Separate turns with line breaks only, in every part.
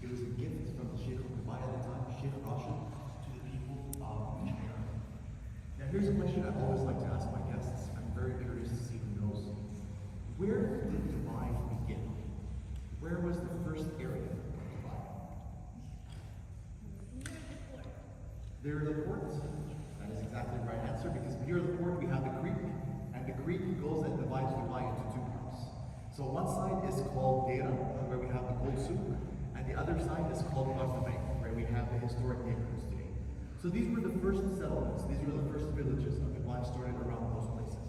It was a gift from the Sheikh of Dubai at the time, Sheikh Rashid, to the people of Jumeirah. Now here's a question I always like to ask my guests. I'm very curious to see who knows. Where did Dubai begin? Where was the first area of Dubai? Near the port. That is exactly the right answer, because near the port we have the creek, and the creek goes and divides Dubai into two parts. So one side is called Deira, where we have the gold souk, and the other side is called Martabay, where we have the historic neighborhoods today. So these were the first settlements, these were the first villages of Dubai started around those places.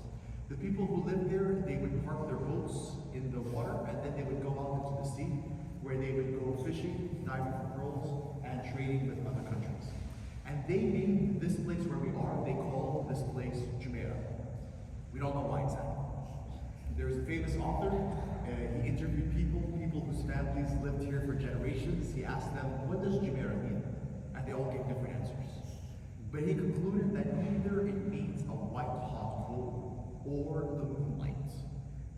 The people who lived there, they would park their boats in the water, and then they would go out into the sea, where they would go fishing, diving for pearls, and trading with other countries. And they named this place where we are, they call this place Jumeirah. We don't know why exactly. There's a famous author, he interviewed people whose families lived here for generations. He asked them, what does Jumeirah mean? And they all gave different answers. But he concluded that either it means a white hot coal or the moonlight.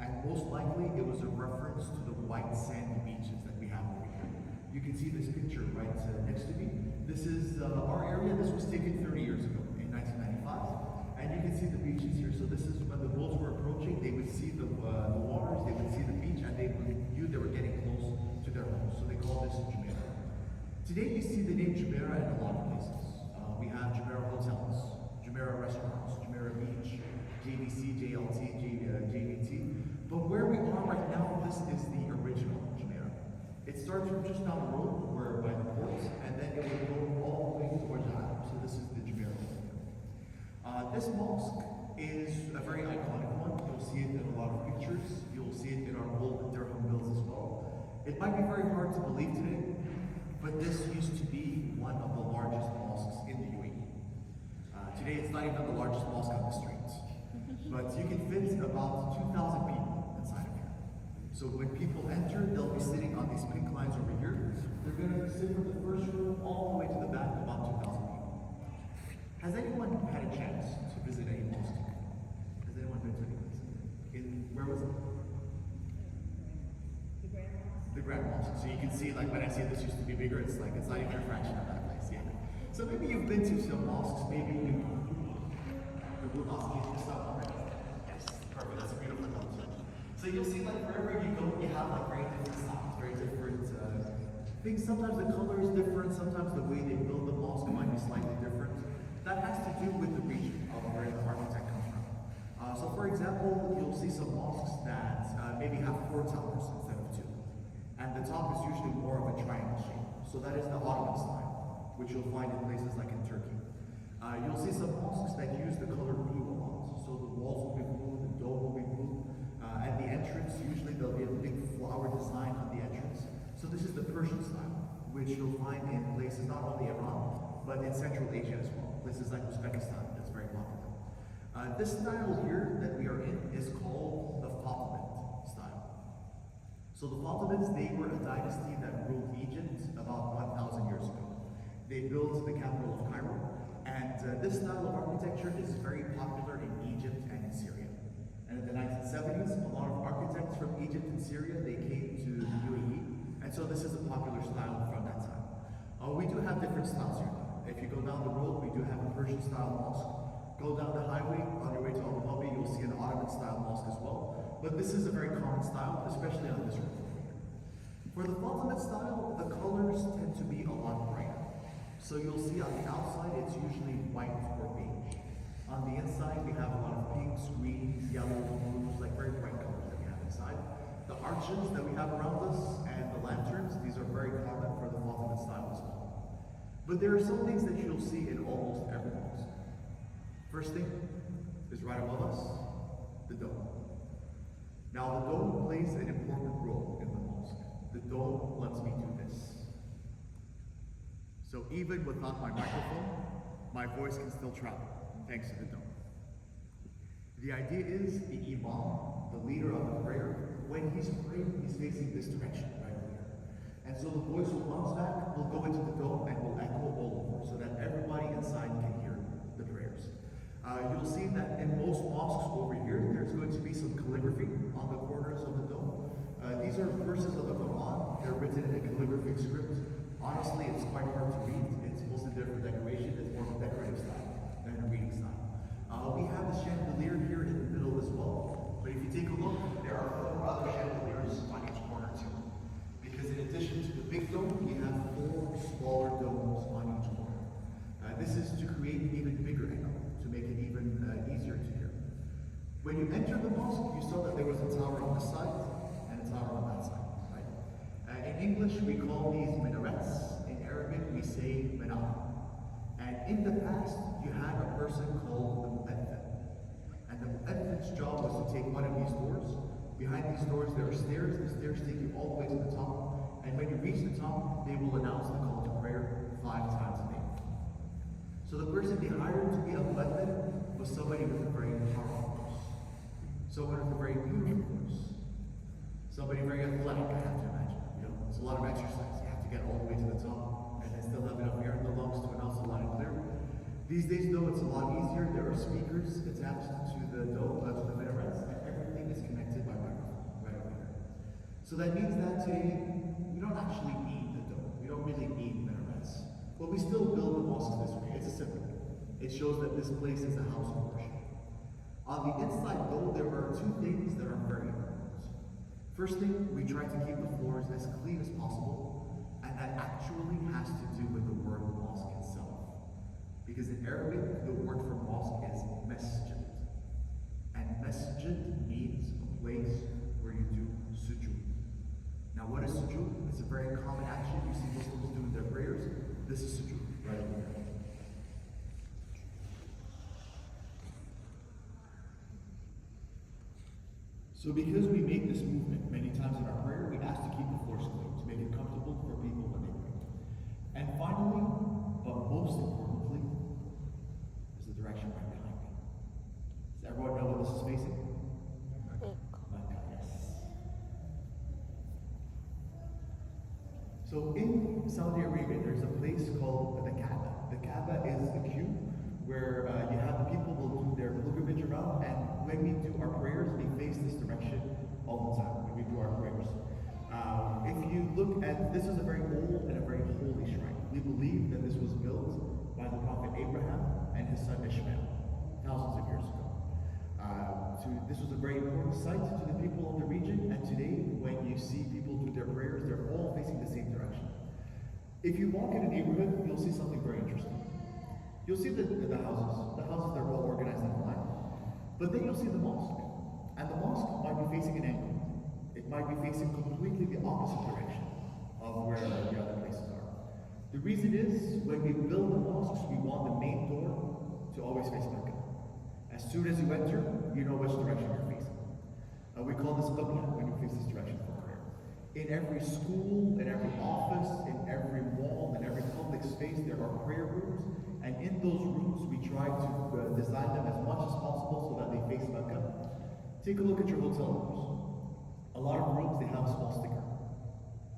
And most likely it was a reference to the white sandy beaches that we have over here. You can see this picture right next to me. This is our area. This was taken 30 years ago in 1995. And you can see the beaches here. So this is when the boats were approaching, they would see the waters, they would see the beach, and they knew they were getting close to their homes. So they call this Jumeirah. Today you see the name Jumeirah in a lot of places. We have Jumeirah hotels, Jumeirah restaurants, Jumeirah beach, JVC, JLT, JVT. But where we are right now, this is the original Jumeirah. It starts from just down the road, where by the port, and then it will go all the way towards Arab. So this is the Jumeirah. This mosque is a very iconic one. You'll see it in a lot of pictures. You'll see it in our old dirham bills as well. It might be very hard to believe today, but this used to be one of the largest mosques in the UAE. Today it's not even the largest mosque on the street, but you can fit about 2,000 people inside of here. So when people enter, they'll be sitting on these pink lines over here. They're going to sit from the first row all the way to the back, about 2,000 people. Has anyone had a chance to visit any mosque? Has anyone been to any place? Where was it? The Grand Mosque. So you can see, like, when I say this used to be bigger, it's like, it's not even a fraction of that place, yeah. So maybe you've been to some mosques, maybe the Blue Mosque is just up, right? Yes, perfect, that's a beautiful concept. So you'll see, like, wherever you go, you have, like, very different styles, very different things. Sometimes the color is different, sometimes the way they build the mosque might be slightly different. That has to do with the region of where the architect comes from. So for example, you'll see some mosques that maybe have 4 towers instead of 2. And the top is usually more of a triangle shape. So that is the Ottoman style, which you'll find in places like in Turkey. You'll see some mosques that use the color blue a lot. So the walls will be blue, the dome will be blue, and the entrance, usually there'll be a big flower design on the entrance. So this is the Persian style, which you'll find in places not only Iran, but in Central Asia as well. Places like Uzbekistan, that's very popular. This style here that we are in is called the Fatimid style. So the Fatimids, they were a dynasty that ruled Egypt about 1,000 years ago. They built the capital of Cairo, and this style of architecture is very popular in Egypt and in Syria. And in the 1970s, a lot of architects from Egypt and Syria, they came to the UAE, and so this is a popular style from that time. We do have different styles here. If you go down the road, we do have a Persian style mosque. Go down the highway, on your way to Abu Dhabi, you'll see an Ottoman style mosque as well. But this is a very common style, especially on this road over here. For the Fatimid style, the colors tend to be a lot brighter. So you'll see on the outside, it's usually white or beige. On the inside, we have a lot of pinks, greens, yellows, blues, like very bright colors that we have inside. The arches that we have around us and the lanterns, these are very common for the Fatimid style as well. But there are some things that you'll see in almost every mosque. First thing is right above us, the dome. Now the dome plays an important role in the mosque. The dome lets me do this. So even without my microphone, my voice can still travel, thanks to the dome. The idea is the imam, the leader of the prayer, when he's praying, he's facing this direction right over here. And so the voice will bounce back, will go into the dome, and will echo all over, so that everybody inside can hear the prayers. You'll see that in most mosques over here, there's going to be some calligraphy on the corners of the dome. These are verses of the Quran. They're written in a calligraphic script. this side and a tower on that side, right? In English, we call these minarets. In Arabic, we say minar. And in the past, you had a person called the mu'adhin. And the mu'adhin's job was to take one of these doors. Behind these doors, there are stairs. The stairs take you all the way to the top. And when you reach the top, they will announce the call to prayer 5 times a day. So the person they hired to be a mu'adhin was somebody with a very powerful voice. Someone with a very beautiful voice. Somebody very athletic, I have to imagine. It's a lot of exercise. You have to get all the way to the top and then still have enough air in the lungs to announce the line clear. These days, though, it's a lot easier. There are speakers attached to the dome, to the minarets, and everything is connected by microphone right over here. So that means that today, we don't actually need the dome. We don't really need minarets. But we still build the mosque this way. It's a symbol. It shows that this place is a house of worship. On the inside, though, there are 2 things that are very important. First thing, we try to keep the floors as clean as possible, and that actually has to do with the word mosque itself. Because in Arabic, the word for mosque is masjid. And masjid means a place where you do sujood. Now what is sujood? It's a very common action you see Muslims do in their prayers. This is sujood, right over here. So because we make this movement many times in our prayer, we ask to keep the floors clean, to make it comfortable for people when they pray. And finally, but most importantly, is the direction right behind me. Does everyone know what this is facing? Mecca, yes. So in Saudi Arabia, there's a place called the Kaaba. The Kaaba is the cube where you have the people will do their pilgrimage around, and when we do our prayers, we face this direction all the time when we do our prayers. If you look at, this is a very old and a very holy shrine. We believe that this was built by the Prophet Abraham and his son Ishmael, thousands of years ago. This was a very important site to the people of the region, and today, when you see people do their prayers, they're all facing the same direction. If you walk in a neighborhood, you'll see something very interesting. You'll see the houses. The houses, they're all organized in a line. But then you'll see the mosque. And the mosque might be facing an angle. It might be facing completely the opposite direction of where the other places are. The reason is, when we build the mosques, we want the main door to always face Mecca. As soon as you enter, you know which direction you're facing. We call this qibla when you face this direction for prayer. In every school, in every office, in every mall, in every public space, there are prayer rooms. And in those rooms, we try to design them as much as possible so that they face Mecca. Take a look at your hotel rooms. A lot of rooms, they have a small sticker.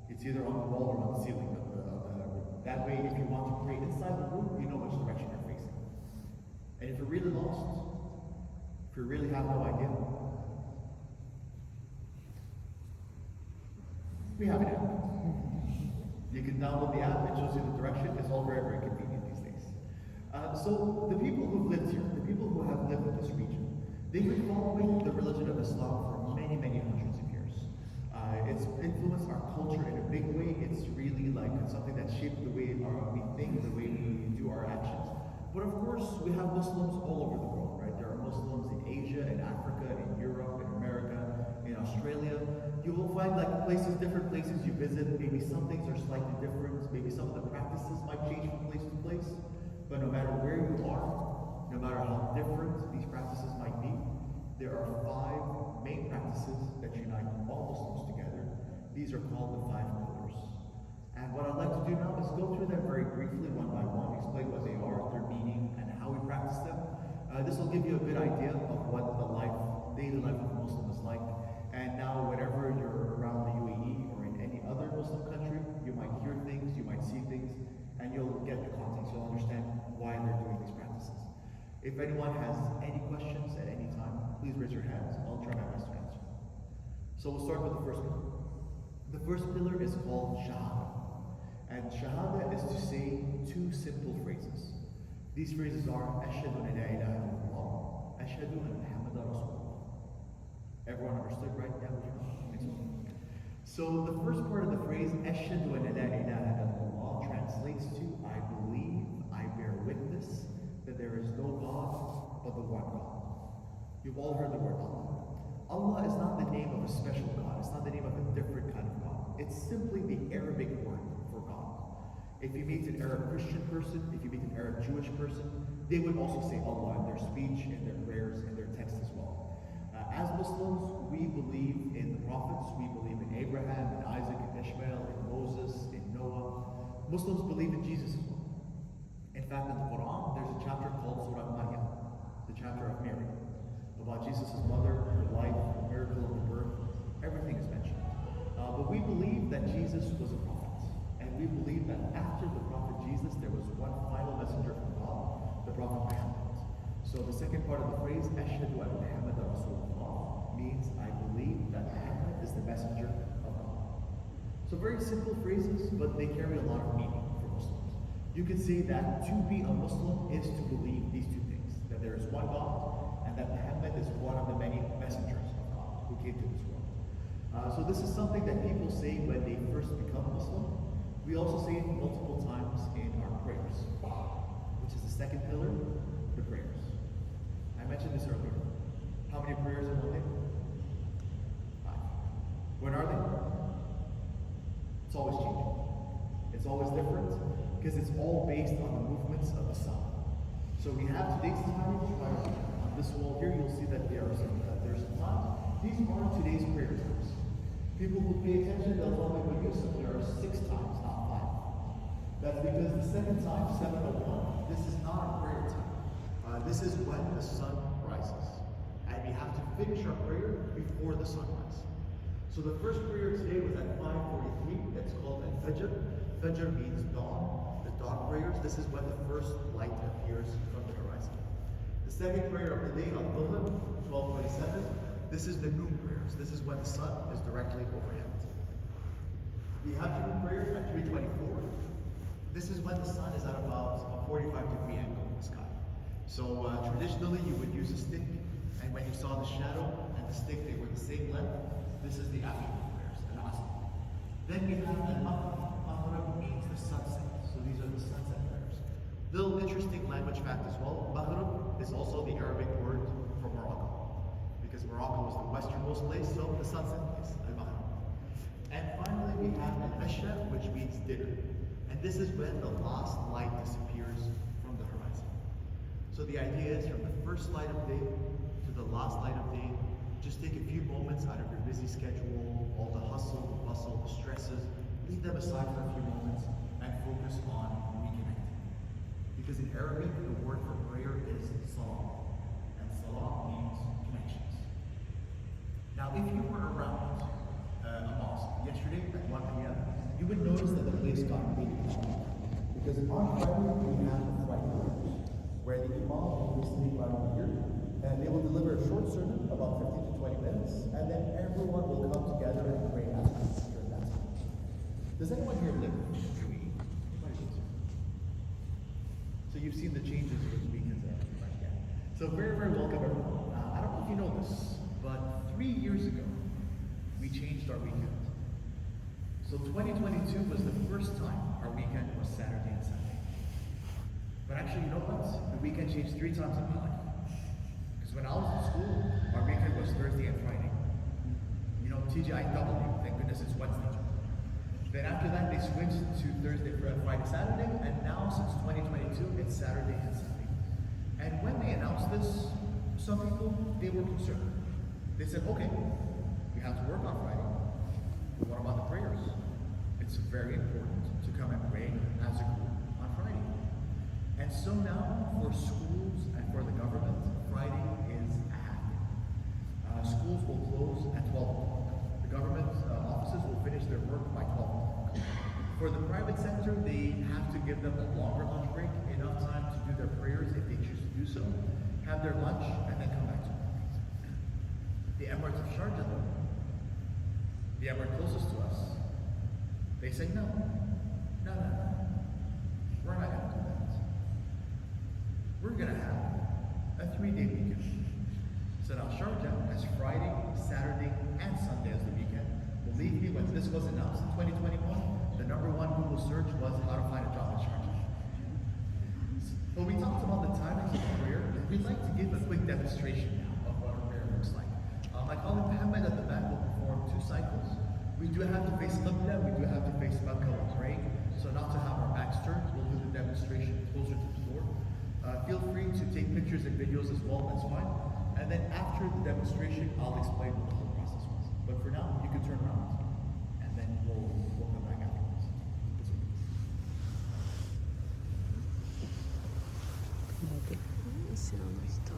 It's either on the wall or on the ceiling of the room. That way, if you want to pray inside the room, you know which direction you're facing. And if you're really lost, if you really have no idea, we have an app. You can download the app, it shows you the direction. It's all very, very convenient these days. So the people who've lived here, the people who have lived in this region, they've been following the religion of Islam for many, many hundreds of years. It's influenced our culture in a big way. It's really like something that shaped the way we think, the way we do our actions. But of course, we have Muslims all over the world, right? There are Muslims in Asia, in Africa, in Europe, in America, in Australia. You will find different places you visit, maybe some things are slightly different, maybe some of the practices might change from place to place. But no matter where you are, no matter how different these practices might be, there are 5 main practices that unite all Muslims together. These are called the 5 pillars. And what I'd like to do now is go through them very briefly, one by one, explain what they are, their meaning, and how we practice them. This will give you a good idea of what the daily life of a Muslim is like. And now, whenever you're around the UAE or in any other Muslim country, you might hear things, you might see things, and you'll get the context, you'll understand why they're doing these practices. If anyone has any questions at any time, please raise your hands. I'll try my best to answer. So we'll start with the first pillar. The first pillar is called Shahada. And Shahada is to say 2 simple phrases. These phrases are Ashhadu an la ilaha illallah, Ashhadu anna Muhammadan Rasulullah. Everyone understood, right? Yeah, so the first part of the phrase Ashhadu an la ilaha illallah translates to I believe, I bear witness that there is no God but the one God. You've all heard the word Allah. Allah is not the name of a special God. It's not the name of a different kind of God. It's simply the Arabic word for God. If you meet an Arab Christian person, if you meet an Arab Jewish person, they would also say Allah in their speech, in their prayers, in their text as well. As Muslims, we believe in the prophets. We believe in Abraham, and Isaac, and Ishmael, and Moses, and Noah. Muslims believe in Jesus as well. In fact, in the Quran, there's a chapter called Surah Maryam, the chapter of Mary, about Jesus' mother, her life, the miracle of the birth. Everything is mentioned. But we believe that Jesus was a prophet. And we believe that after the prophet Jesus, there was one final messenger from God, the prophet Muhammad. So the second part of the phrase, Ashhadu an Muhammadan Rasulullah, means I believe that Muhammad is the messenger of God. So very simple phrases, but they carry a lot of meaning for Muslims. You could say that to be a Muslim is to believe these two things, that there is one God, and that Muhammad is one of the many messengers of God who came to this world. So this is something that people say when they first become Muslim. We also say it multiple times in our prayers, which is the second pillar, the prayers. I mentioned this earlier. How many prayers in one day? 5. When are they? It's always changing. It's always different because it's all based on the movements of the sun. So we have today's time. On this wall here, you'll see that there's a lot. These are today's prayer times. People who pay attention, they'll tell me, well, Yusuf, there are 6 times, not 5. That's because the second time, 7:01, this is not a prayer time. This is when the sun rises. And we have to finish our prayer before the sunrise. So the first prayer today was at 5:43. It's called Al-Fajr. Fajr means dawn, the dawn prayers. This is when the first light appears from the horizon. The second prayer of the day, Al-Dhuhr, 12:27. This is the noon prayers. This is when the sun is directly overhead. The afternoon prayer at 3:24. This is when the sun is at about a 45-degree angle in the sky. So traditionally you would use a stick, and when you saw the shadow and the stick, they were the same length. This is the afternoon prayers, al-Asr. Then we have al-Maghrib. Maghrib means the sunset. So these are the sunset prayers. Little interesting language fact as well. Maghrib is also the Arabic word for Morocco, because Morocco was the westernmost place, so the sunset place, al-Maghrib. And finally we have al-Isha, which means dinner. And this is when the last light disappears from the horizon. So the idea is from the first light of day to the last light of day, just take a few moments out of your busy schedule, all the hustle, the bustle, the stresses, leave them aside for a few moments and focus on reconnecting. Because in Arabic, the word for prayer is salah. And salah means connections. Now, if you were around a mosque yesterday at 1 p.m., you would notice that the place got really crowded. Because on Friday, we have the Friday prayers, where the imam will sleep right over here, and they will deliver a short sermon, about 15 to 20 minutes, and then everyone will come together and pray after that time. Does anyone here live in Tree? So you've seen the changes with the weekends, right? Yeah. So very, very welcome everyone. I don't know if you know this, but 3 years ago, we changed our weekend. So 2022 was the first time our weekend was Saturday and Sunday. But actually, you know what? The weekend changed 3 times in my life. Because when I was in school, our weekend was Thursday and Friday. You know, TGIW, thank goodness it's Wednesday. Then after that, they switched to Thursday, Friday, Saturday, and now since 2022, it's Saturday and Sunday. And when they announced this, some people, they were concerned. They said, okay, we have to work on Friday. But what about the prayers? It's very important to come and pray as a group on Friday. And so now, for schools and for the government, Friday is a half day. Schools will close at 12 o'clock. The government offices will finish their work by 12 o'clock. For the private sector, they have to give them a longer lunch break, enough time to do their prayers if they choose to do so, have their lunch, and then come back to work. The Emirates of Sharjah, though, the emirate closest to us, they say no. No. We're not going to do that. We're going to have a 3-day weekend. So now Sharjah has Friday, Saturday, and Sunday as the weekend. Believe me, when this was announced in 2021, the #1 Google search was how to find a job in Sharjah. When we talked about the timings of prayer, we'd like to give a quick demonstration now of what our prayer looks like. My colleague Muhammad at the back will 2 cycles. We do have to face Qibla, we do have to face Makkah when praying. So not to have our backs turned, we'll do the demonstration closer to the door. Feel free to take pictures and videos as well, that's fine. And then after the demonstration, I'll explain what the whole process was. But for now, you can turn around, and then we'll come back afterwards.
Islamo está